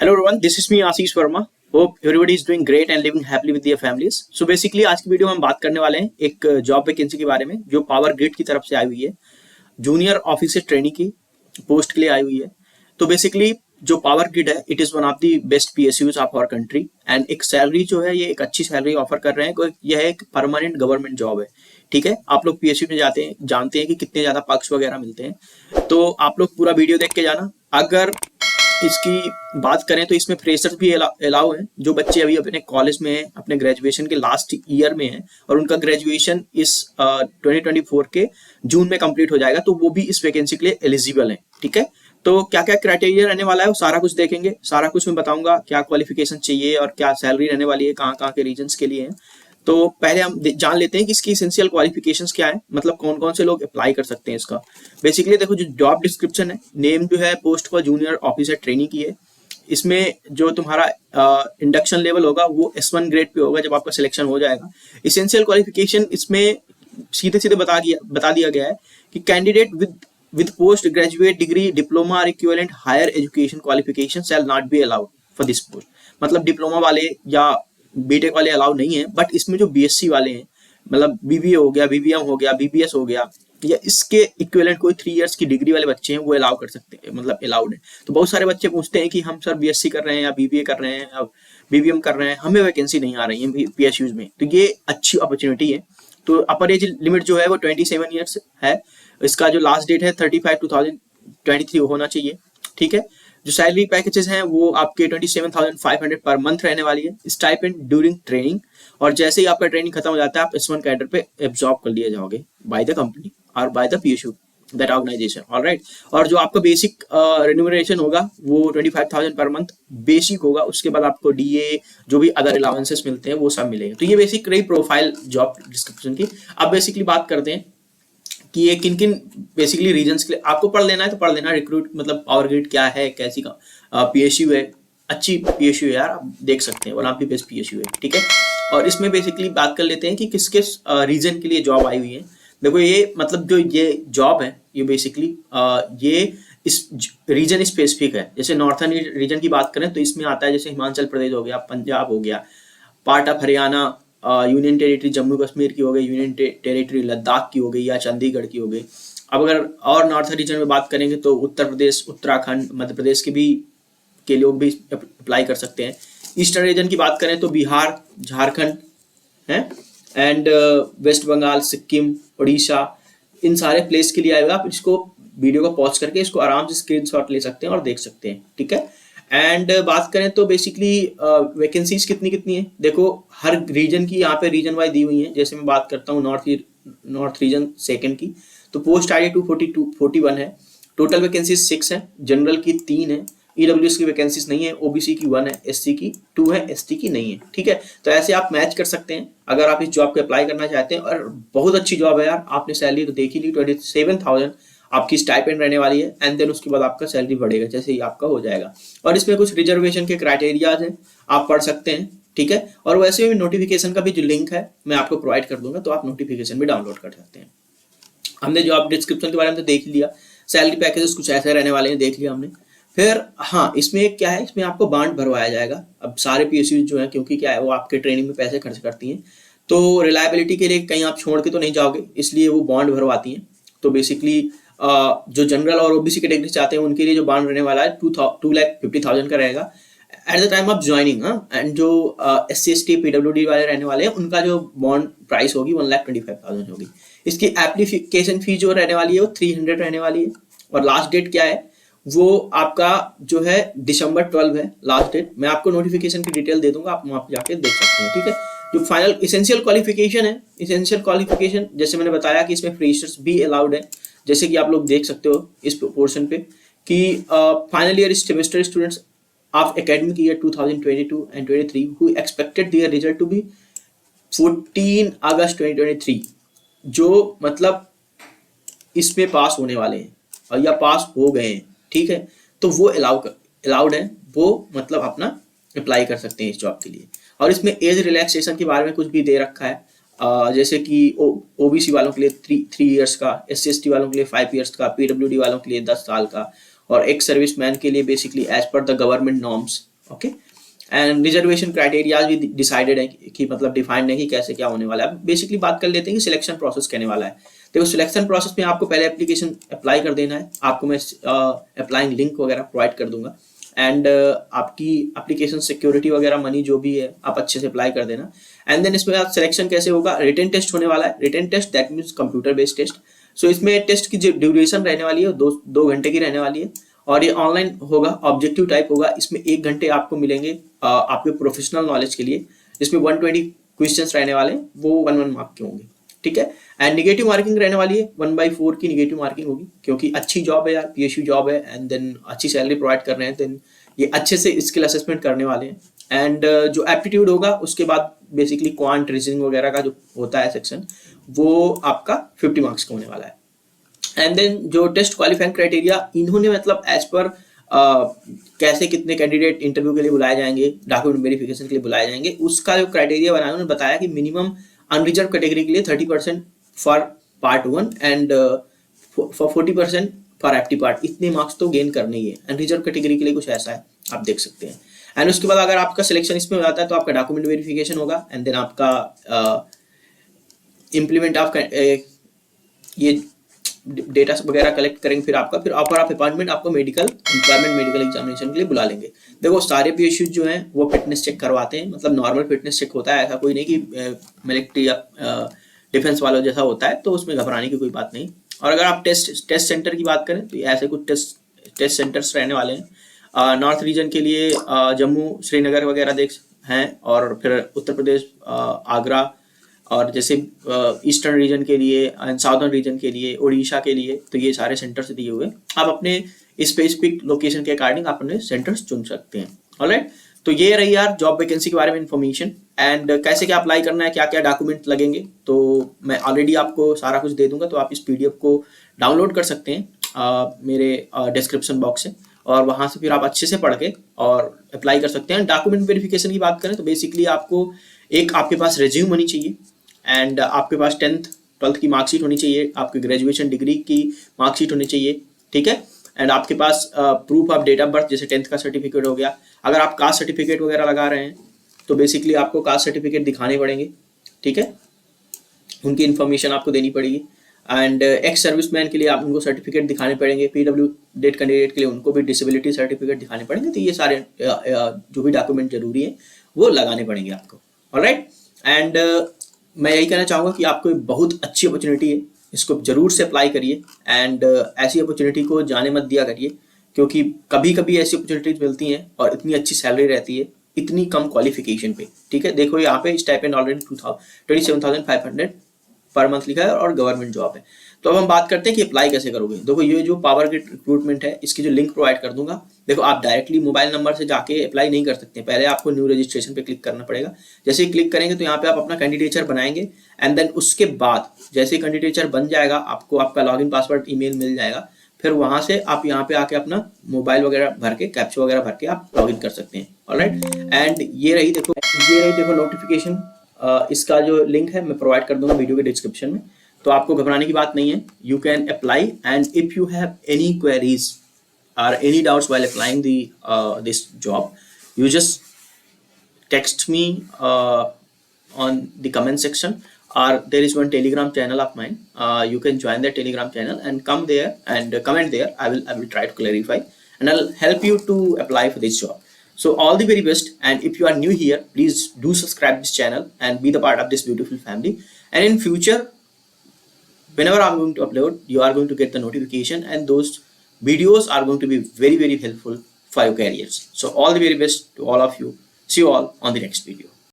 Hello everyone, this is me Ashish Verma. Hope everybody is doing great and living happily with their families. So basically आज की video में हम बात करने वाले हैं एक जॉब वैकेंसी के बारे में जो पावर ग्रिड की तरफ से आई हुई है, जूनियर ऑफिसर ट्रेनी की पोस्ट के लिए आई हुई है। तो बेसिकली जो पावर ग्रिड है it is one of the best PSUs of our country and एक सैलरी जो है ये एक अच्छी सैलरी ऑफर कर रहे हैं। यह एक परमानेंट गवर्नमेंट जॉब है, ठीक है। आप लोग PSU में जाते हैं, जानते हैं कि कितने ज़्यादा पक्ष वगैरह मिलते हैं। तो आप लोग पूरा वीडियो देख के जाना। अगर इसकी बात करें तो इसमें फ्रेशर्स भी अलाउ हैं, जो बच्चे अभी अपने कॉलेज में हैं, अपने ग्रेजुएशन के लास्ट ईयर में हैं और उनका ग्रेजुएशन इस 2024 के जून में कंप्लीट हो जाएगा, तो वो भी इस वैकेंसी के लिए एलिजिबल हैं, ठीक है। तो क्या क्या क्राइटेरिया रहने वाला है वो सारा कुछ देखेंगे, सारा कुछ मैं बताऊंगा, क्या क्वालिफिकेशन चाहिए और क्या सैलरी रहने वाली है, कहाँ कहाँ के रीजन्स के लिए है। तो पहले हम जान लेते हैं कि इसकी एसेंशियल क्वालिफिकेशंस क्या है, मतलब कौन कौन से लोग अप्लाई कर सकते हैं इसका। बेसिकली देखो, जो जॉब डिस्क्रिप्शन है, नेम जो है पोस्ट का जूनियर ऑफिसर ट्रेनी की है। इसमें जो तुम्हारा इंडक्शन लेवल होगा वो S1 ग्रेड पे होगा जब आपका सिलेक्शन हो जाएगा। एसेंशियल क्वालिफिकेशन इसमें सीधे सीधे बता दिया गया है कि candidate with post graduate degree, diploma और equivalent higher education qualification shall not be allowed for this post. मतलब डिप्लोमा वाले या बीटेक वाले अलाउ नहीं है, बट इसमें जो BSc वाले हैं, मतलब BBA हो गया, BBM हो गया, BBS हो गया, या इसके इक्विवेलेंट कोई 3 इयर्स की डिग्री वाले बच्चे हैं वो अलाउ कर सकते हैं, मतलब अलाउड है। तो बहुत सारे बच्चे पूछते हैं कि हम सर BSc कर रहे हैं या BBA कर रहे हैं या BBM कर रहे हैं, हमें वैकेंसी नहीं आ रही है PSUs में। तो ये अच्छी अपॉर्चुनिटी है। तो अपर एज लिमिट जो है वो 27 ईयर्स है। इसका जो लास्ट डेट है 35/2023 होना चाहिए, ठीक है। जो सैलरी पैकेजेस हैं वो आपके 27,500 पर मंथ रहने वाली है, स्टाइपेंड ड्यूरिंग ट्रेनिंग, और जैसे ही आपका ट्रेनिंग खत्म हो जाता है आप S1 कैडर पे एब्जॉर्ब कर लिए जाओगे बाय द कंपनी और by the PSU that organisation, alright. और जो आपका बेसिक रेन्यूमरेशन होगा वो 25,000 पर मंथ बेसिक होगा। उसके बाद आपको DA जो भी अदर अलाउंसेस मिलते हैं वो सब मिलेंगे। तो ये बेसिक रही प्रोफाइल जॉब डिस्क्रिप्शन की। अब बेसिकली बात करते हैं कि ये किन किन बेसिकली रीजंस के लिए आपको पढ़ लेना है, तो पढ़ लेना। रिक्रूट मतलब पावर ग्रिड क्या है, कैसी का PSU है, अच्छी PSU है यार, आप देख सकते हैं, और आप भी बेस्ट PSU है, ठीक है। और इसमें बेसिकली बात कर लेते हैं कि किस किस रीजन के लिए जॉब आई हुई है। देखो, ये मतलब जो ये जॉब है ये बेसिकली ये इस रीजन स्पेसिफिक है। जैसे नॉर्थर्न रीजन की बात करें तो इसमें आता है जैसे हिमाचल प्रदेश हो गया, पंजाब हो गया, part of Haryana, union territory Jammu Kashmir की हो गई, यूनियन टेरिटरी लद्दाख की हो गई या चंडीगढ़ की हो गई। अब अगर और नॉर्थ रीजन में बात करेंगे तो उत्तर प्रदेश, उत्तराखंड, मध्य प्रदेश के लोग भी अप्लाई कर सकते हैं। ईस्टर्न रीजन की बात करें तो बिहार, झारखंड है, एंड वेस्ट बंगाल, सिक्किम, उड़ीसा, इन सारे प्लेस के लिए आएगा। आप इसको वीडियो को पॉज करके इसको आराम से स्क्रीनशॉट ले सकते हैं और देख सकते हैं, ठीक है। एंड बात करें तो बेसिकली वैकेंसीज कितनी कितनी है, देखो हर रीजन की यहाँ पे रीजन वाइज दी हुई है। जैसे मैं बात करता हूँ नॉर्थ रीजन सेकंड की, तो पोस्ट ID 241 है, टोटल वैकेंसीज 6 है, जनरल की 3 है, EWS की वैकेंसीज नहीं है, OBC की 1 है, SC की 2 है, ST की नहीं है, ठीक है। तो ऐसे आप मैच कर सकते हैं अगर आप इस जॉब को अप्लाई करना चाहते हैं। और बहुत अच्छी जॉब है यार, आपने सैलरी तो देख ही ली, 27,000 आपकी स्टाइपेंड रहने वाली है, एंड देन उसके बाद आपका सैलरी बढ़ेगा जैसे ही आपका हो जाएगा। और इसमें कुछ रिजर्वेशन के क्राइटेरियाज हैं, आप पढ़ सकते हैं, ठीक है। और वैसे भी नोटिफिकेशन का भी जो लिंक है मैं आपको प्रोवाइड कर दूंगा, तो आप नोटिफिकेशन भी डाउनलोड कर सकते हैं। हमने जॉब डिस्क्रिप्शन के बारे में तो देख लिया, सैलरी पैकेजेस कुछ ऐसे रहने वाले हैं देख लिया हमने। फिर हाँ, इसमें क्या है, इसमें आपको बॉन्ड भरवाया जाएगा। अब सारे PSU जो है, क्योंकि क्या है वो आपके ट्रेनिंग में पैसे खर्च करती हैं, तो रिलायबिलिटी के लिए कहीं आप छोड़ के तो नहीं जाओगे, इसलिए वो बॉन्ड भरवाती हैं। तो बेसिकली जो जनरल और OBC कैटेगरी चाहते हैं उनके लिए जो बॉन्ड रहने वाला है 2,50,000 का रहेगा at the time of joining. And जो SC ST PWD वाले रहने वाले हैं उनका जो बॉन्ड प्राइस होगी 1,25,000 होगी। इसकी एप्लीकेशन फी जो रहने वाली है वो 300 रहने वाली है। और लास्ट डेट क्या है, वो आपका जो है December 12 है लास्ट डेट। मैं आपको नोटिफिकेशन की डिटेल दे दूंगा, आप वहाँ पे जाके देख सकते हैं, ठीक है। जो फाइनल इसेंशियल क्वालिफिकेशन है, इसेंशियल क्वालिफिकेशन जैसे मैंने बताया कि इसमें फ्रेशर्स भी अलाउड है, जैसे कि आप लोग देख सकते हो इस पोर्शन पे कि final year semester students of academic year 2022 and 23 who expected their result to be 14 अगस्त 2023, जो मतलब इसमें पास होने वाले हैं और या पास हो गए हैं, ठीक है, तो वो अलाउड है, वो मतलब अपना अप्लाई कर सकते हैं इस जॉब के लिए। और इसमें एज रिलैक्सेशन के बारे में कुछ भी दे रखा है, जैसे कि OBC वालों के लिए 3 इयर्स का, SC ST वालों के लिए 5 इयर्स का, PWD वालों के लिए 10 साल का, और एक सर्विसमैन के लिए basically as per the government norms okay. And reservation criteria भी डिसाइडेड है कि मतलब डिफाइंड है कि कैसे क्या होने वाला है। बेसिकली बात कर लेते हैं कि सिलेक्शन प्रोसेस कहने वाला है। देखो सिलेक्शन प्रोसेस में आपको पहले एप्लीकेशन अप्लाई कर देना है, आपको मैं अप्लाइंग लिंक वगैरह प्रोवाइड कर दूंगा। एंड आपकी एप्लीकेशन सिक्योरिटी वगैरह मनी जो भी है आप अच्छे से अप्लाई कर देना। एंड देन इसमें सिलेक्शन कैसे होगा, रिटन टेस्ट होने वाला है। Written test that means computer based test. So इसमें टेस्ट की जो ड्यूरेशन रहने वाली है 2 घंटे की रहने वाली है और ये ऑनलाइन होगा, ऑब्जेक्टिव टाइप होगा। इसमें 1 घंटे आपको मिलेंगे आपके प्रोफेशनल नॉलेज के लिए। इसमें 120 क्वेश्चंस रहने वाले हैं, वो 1 मार्क के होंगे, ठीक है। एंड निगेटिव मार्किंग रहने वाली है, 1/4 की निगेटिव मार्किंग होगी, क्योंकि अच्छी जॉब है यार, PSU जॉब है एंड देन अच्छी सैलरी प्रोवाइड कर रहे हैं, देन ये अच्छे से स्किल असेसमेंट करने वाले हैं। एंड जो एप्टीट्यूड होगा उसके बाद बेसिकली क्वांट रीजनिंग वगैरह का जो होता है सेक्शन, वो आपका 50 मार्क्स का होने वाला है। एंड देन जो टेस्ट क्वालिफाइंग क्राइटेरिया इन्होंने मतलब एज पर कैसे कितने कैंडिडेट इंटरव्यू के लिए बुलाए जाएंगे, डॉक्यूमेंट वेरिफिकेशन के लिए बुलाए जाएंगे, उसका जो क्राइटेरिया बनाया उन्होंने बताया कि मिनिमम अनरिजर्व कैटेगरी के लिए 30% for part 1 and for 40% for aptitude part. इतने मार्क्स तो गेन करने ही है। अनरिजर्व कैटेगरी के लिए कुछ ऐसा है, आप देख सकते हैं। एंड उसके बाद अगर आपका सिलेक्शन इसमें हो जाता है तो आपका डॉक्यूमेंट वेरिफिकेशन होगा एंड देन आपका इम्प्लीमेंट ऑफ ये डेटा वगैरह कलेक्ट करेंगे, फिर आप अपॉइंटमेंट आपको मेडिकल एग्जामिनेशन के लिए बुला लेंगे। देखो सारे PSU जो हैं वो फिटनेस चेक करवाते हैं, मतलब नॉर्मल फिटनेस चेक होता है, ऐसा कोई नहीं कि मिलिट्री या डिफेंस वालों जैसा होता है, तो उसमें घबराने की कोई बात नहीं। और अगर आप टेस्ट सेंटर की बात करें तो ऐसे कुछ टेस्ट सेंटर्स रहने वाले हैं। नॉर्थ रीजन के लिए जम्मू श्रीनगर वगैरह देख हैं, और फिर उत्तर प्रदेश आगरा, और जैसे ईस्टर्न रीजन के लिए एंड साउदर्न रीजन के लिए उड़ीसा के लिए, तो ये सारे सेंटर्स दिए हुए। आप अपने स्पेसिफिक लोकेशन के अकॉर्डिंग आप अपने सेंटर्स चुन सकते हैं। ऑलराइट, तो ये रही यार जॉब वैकेंसी के बारे में इन्फॉर्मेशन। एंड कैसे क्या अप्लाई करना है, क्या क्या डॉक्यूमेंट लगेंगे, तो मैं ऑलरेडी आपको सारा कुछ दे दूंगा, तो आप इस PDF को डाउनलोड कर सकते हैं मेरे डिस्क्रिप्शन बॉक्स से, और वहाँ से फिर आप अच्छे से पढ़ के और अप्लाई कर सकते हैं। डॉक्यूमेंट वेरिफिकेशन की बात करें तो बेसिकली आपको एक आपके पास रेज्यूम होनी चाहिए, एंड आपके पास 10th 12th की मार्कशीट होनी चाहिए, आपकी ग्रेजुएशन डिग्री की मार्कशीट होनी चाहिए, ठीक है। एंड आपके पास proof of date of birth, जैसे 10th का सर्टिफिकेट हो गया। अगर आप कास्ट सर्टिफिकेट वगैरह लगा रहे हैं तो बेसिकली आपको कास्ट सर्टिफिकेट दिखाने पड़ेंगे, ठीक है, उनकी इन्फॉर्मेशन आपको देनी पड़ेगी। एंड एक्स सर्विसमैन के लिए आप उनको सर्टिफिकेट दिखाने पड़ेंगे, PW डेट कैंडिडेट के लिए उनको भी डिसेबिलिटी सर्टिफिकेट दिखाने पड़ेंगे। तो ये सारे जो भी डॉक्यूमेंट जरूरी है वो लगाने पड़ेंगे आपको। ऑलराइट, एंड मैं यही कहना चाहूँगा कि आपको बहुत अच्छी अपॉर्चुनिटी है, इसको जरूर से अप्लाई करिए। एंड ऐसी अपॉर्चुनिटी को जाने मत दिया करिए, क्योंकि कभी कभी ऐसी अपॉर्चुनिटीज मिलती हैं और इतनी अच्छी सैलरी रहती है इतनी कम क्वालिफिकेशन पे, ठीक है। देखो यहाँ पे स्टाइपेंड ऑलरेडी 27,500 पर मंथ लिखा है और गवर्नमेंट जॉब है। तो अब हम बात करते हैं कि अप्लाई कैसे करोगे। देखो ये जो पावर ग्रिड रिक्रूटमेंट है, इसकी जो लिंक प्रोवाइड कर दूंगा। देखो आप डायरेक्टली मोबाइल नंबर से जाके अप्लाई नहीं कर सकते, पहले आपको न्यू रजिस्ट्रेशन पे क्लिक करना पड़ेगा। जैसे ही क्लिक करेंगे तो यहाँ पे आप अपना कैंडिडेचर बनाएंगे, एंड देन उसके बाद जैसे ही कैंडिडेचर बन जाएगा आपको आपका लॉगिन पासवर्ड ईमेल मिल जाएगा। फिर वहां से आप यहाँ पे आके अपना मोबाइल वगैरह भर के, कैप्चा वगैरह भर के आप लॉगिन कर सकते हैं। ऑलराइट, एंड ये रही देखो नोटिफिकेशन। इसका जो लिंक है मैं प्रोवाइड कर दूंगा वीडियो के डिस्क्रिप्शन में, तो आपको घबराने की बात नहीं है। You can apply, and if you have any queries or any doubts while applying this job, you just text me on the comment section, or there is one Telegram channel of mine. You can join that Telegram channel and come there and comment there. I will try to clarify and I'll help you to apply for this job. So all the very best, and if you are new here, please do subscribe this channel and be the part of this beautiful family. And in future, whenever I'm going to upload, you are going to get the notification, and those videos are going to be very, very helpful for your careers. So all the very best to all of you. See you all on the next video.